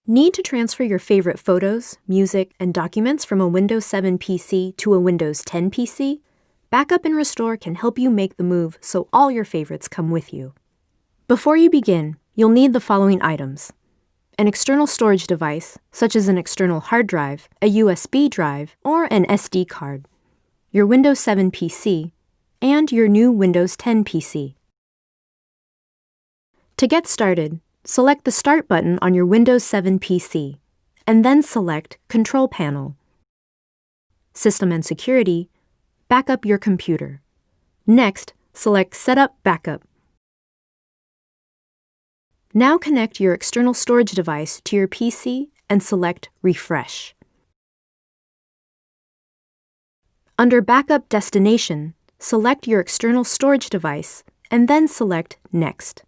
Need to transfer your favorite photos, music, and documents from a Windows 7 PC to a Windows 10 PC? Backup and Restore can help you make the move so all your favorites come with you. Before you begin, you'll need the following items: an external storage device, such as an external hard drive, a USB drive, or an SD card, your Windows 7 PC, and your new Windows 10 PC. To get started, select the Start button on your Windows 7 PC, and then select Control Panel. System and Security, backup your computer. Next, select Setup Backup. Now connect your external storage device to your PC and select Refresh. Under Backup Destination, select your external storage device and then select Next.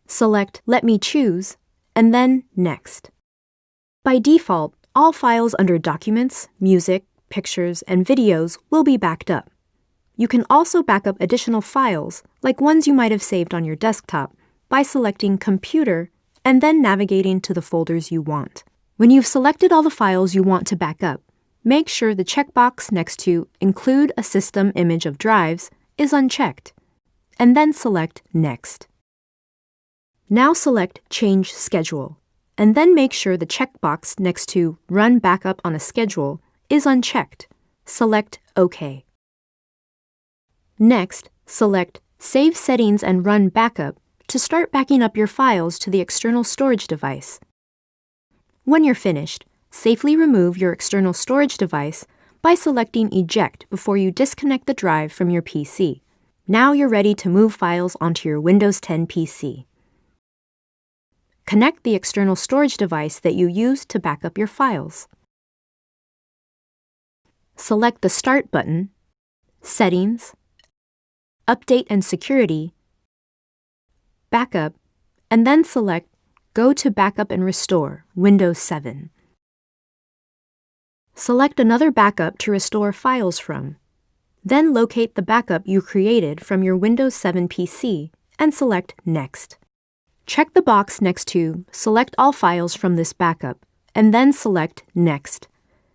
Select Let me choose, and then Next. By default, all files under Documents, Music, Pictures, and Videos will be backed up. You can also back up additional files, like ones you might have saved on your desktop, by selecting Computer and then navigating to the folders you want. When you've selected all the files you want to back up, make sure the checkbox next to Include a System Image of Drives is unchecked, and then select Next. Now select Change Schedule, and then make sure the checkbox next to Run Backup on a Schedule is unchecked. Select OK. Next, select Save Settings and Run Backup to start backing up your files to the external storage device. When you're finished, safely remove your external storage device by selecting Eject before you disconnect the drive from your PC. Now you're ready to move files onto your Windows 10 PC. Connect the external storage device that you used to back up your files. Select the Start button, Settings, Update and Security, Backup, and then select Go to Backup and Restore, Windows 7. Select another backup to restore files from. Then locate the backup you created from your Windows 7 PC and select Next. Check the box next to Select all files from this backup, and then select Next.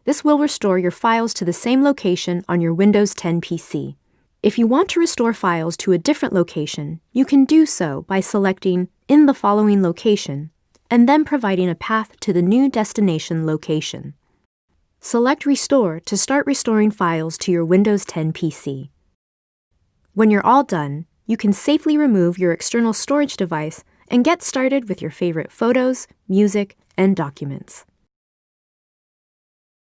This will restore your files to the same location on your Windows 10 PC. If you want to restore files to a different location, you can do so by selecting In the following location, and then providing a path to the new destination location. Select Restore to start restoring files to your Windows 10 PC. When you're all done, you can safely remove your external storage device and get started with your favorite photos, music, and documents.